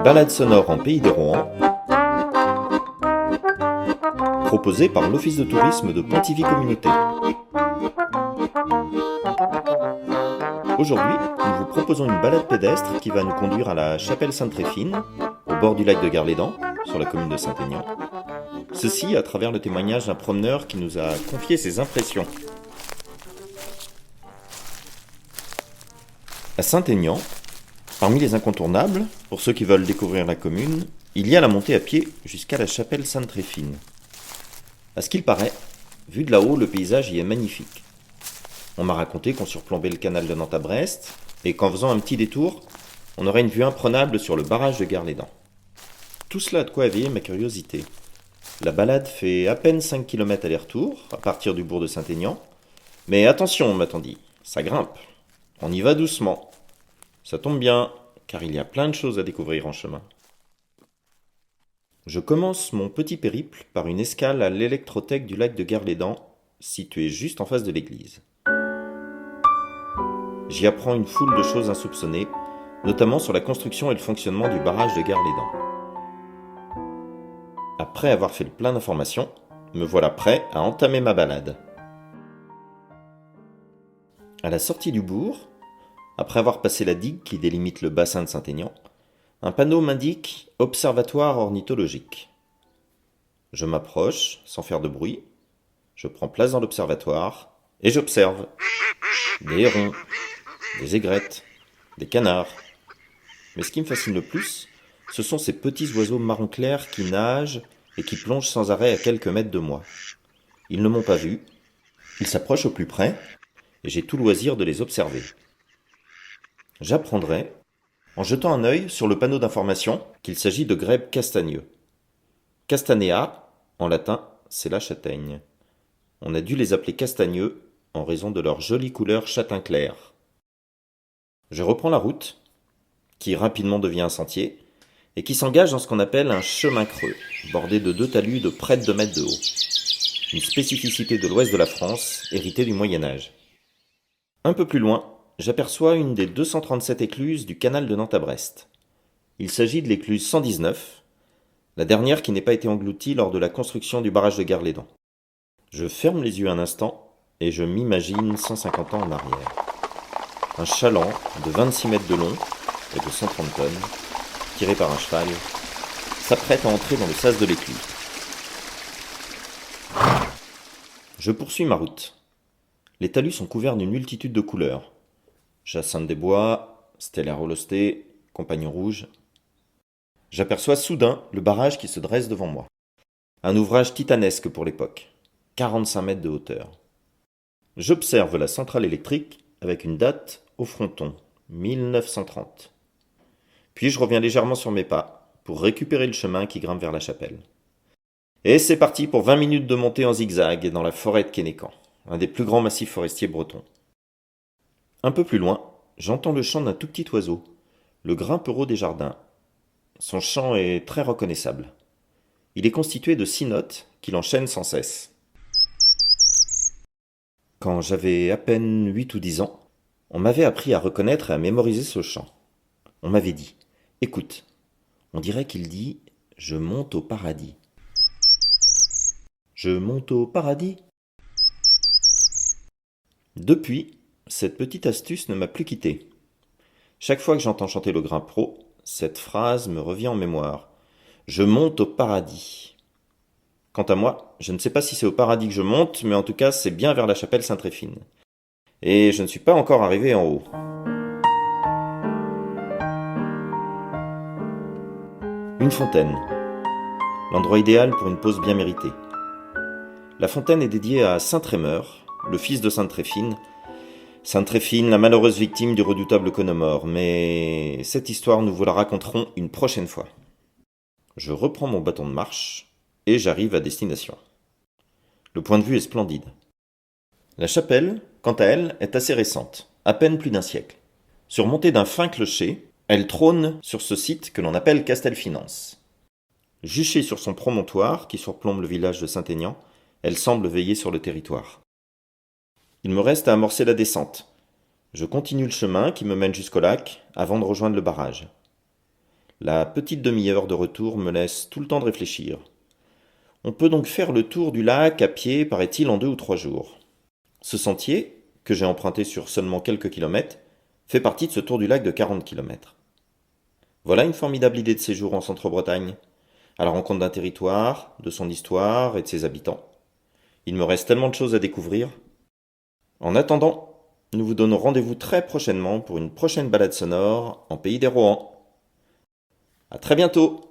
Balade sonore en Pays de Rohan, proposée par l'Office de tourisme de Pontivy Communauté. Aujourd'hui, nous vous proposons une balade pédestre qui va nous conduire à la chapelle Sainte-Tréphine, au bord du lac de Garlédan, sur la commune de Saint-Aignan. Ceci à travers le témoignage d'un promeneur qui nous a confié ses impressions. À Saint-Aignan, parmi les incontournables, pour ceux qui veulent découvrir la commune, il y a la montée à pied jusqu'à la chapelle Sainte-Tréphine. À ce qu'il paraît, vu de là-haut, le paysage y est magnifique. On m'a raconté qu'on surplombait le canal de Nantes à Brest, et qu'en faisant un petit détour, on aurait une vue imprenable sur le barrage de Garlédan. Tout cela a de quoi éveiller ma curiosité. La balade fait à peine 5 km aller-retour, à partir du bourg de Saint-Aignan. Mais attention, m'a-t-on dit, ça grimpe. On y va doucement. Ça tombe bien, car il y a plein de choses à découvrir en chemin. Je commence mon petit périple par une escale à l'électrothèque du lac de Garlédan, située juste en face de l'église. J'y apprends une foule de choses insoupçonnées, notamment sur la construction et le fonctionnement du barrage de Garlédan. Après avoir fait le plein d'informations, me voilà prêt à entamer ma balade. À la sortie du bourg, après avoir passé la digue qui délimite le bassin de Saint-Aignan, un panneau m'indique « Observatoire ornithologique ». Je m'approche sans faire de bruit, je prends place dans l'observatoire et j'observe des hérons, des aigrettes, des canards. Mais ce qui me fascine le plus, ce sont ces petits oiseaux marron clair qui nagent et qui plongent sans arrêt à quelques mètres de moi. Ils ne m'ont pas vu, ils s'approchent au plus près et j'ai tout loisir de les observer. J'apprendrai, en jetant un œil sur le panneau d'information, qu'il s'agit de grèbes castagneux. Castanea, en latin, c'est la châtaigne. On a dû les appeler castagneux en raison de leur jolie couleur châtain clair. Je reprends la route, qui rapidement devient un sentier, et qui s'engage dans ce qu'on appelle un chemin creux, bordé de 2 talus de près de 2 mètres de haut. Une spécificité de l'ouest de la France, héritée du Moyen-Âge. Un peu plus loin, j'aperçois une des 237 écluses du canal de Nantes à Brest. Il s'agit de l'écluse 119, la dernière qui n'ait pas été engloutie lors de la construction du barrage de Garlédan. Je ferme les yeux un instant et je m'imagine 150 ans en arrière. Un chaland de 26 mètres de long et de 130 tonnes, tiré par un cheval, s'apprête à entrer dans le sas de l'écluse. Je poursuis ma route. Les talus sont couverts d'une multitude de couleurs. Jacinthe des bois, stellaire holosté, compagnon rouge. J'aperçois soudain le barrage qui se dresse devant moi. Un ouvrage titanesque pour l'époque, 45 mètres de hauteur. J'observe la centrale électrique avec une date au fronton, 1930. Puis je reviens légèrement sur mes pas pour récupérer le chemin qui grimpe vers la chapelle. Et c'est parti pour 20 minutes de montée en zigzag dans la forêt de Kénécan, un des plus grands massifs forestiers bretons. Un peu plus loin, j'entends le chant d'un tout petit oiseau, le grimpereau des jardins. Son chant est très reconnaissable. Il est constitué de 6 notes qu'il enchaîne sans cesse. Quand j'avais à peine 8 ou 10 ans, on m'avait appris à reconnaître et à mémoriser ce chant. On m'avait dit « Écoute, on dirait qu'il dit « Je monte au paradis ». Je monte au paradis. Depuis, cette petite astuce ne m'a plus quitté. Chaque fois que j'entends chanter le grimpereau, cette phrase me revient en mémoire. Je monte au paradis. Quant à moi, je ne sais pas si c'est au paradis que je monte, mais en tout cas, c'est bien vers la chapelle Sainte-Tréphine. Et je ne suis pas encore arrivé en haut. Une fontaine. L'endroit idéal pour une pause bien méritée. La fontaine est dédiée à saint Trémeur, le fils de sainte Tréphine. Sainte Tréphine, la malheureuse victime du redoutable Conomore. Mais cette histoire, nous vous la raconterons une prochaine fois. Je reprends mon bâton de marche et j'arrive à destination. Le point de vue est splendide. La chapelle, quant à elle, est assez récente, à peine plus d'un siècle. Surmontée d'un fin clocher, elle trône sur ce site que l'on appelle Castelfinance. Juchée sur son promontoire, qui surplombe le village de Saint-Aignan, Elle semble veiller sur le territoire. Il me reste à amorcer la descente. Je continue le chemin qui me mène jusqu'au lac avant de rejoindre le barrage. La petite demi-heure de retour me laisse tout le temps de réfléchir. On peut donc faire le tour du lac à pied, paraît-il, en 2 ou 3 jours. Ce sentier, que j'ai emprunté sur seulement quelques kilomètres, fait partie de ce tour du lac de 40 kilomètres. Voilà une formidable idée de séjour en Centre-Bretagne, à la rencontre d'un territoire, de son histoire et de ses habitants. Il me reste tellement de choses à découvrir. En attendant, nous vous donnons rendez-vous très prochainement pour une prochaine balade sonore en Pays des Rohan. À très bientôt!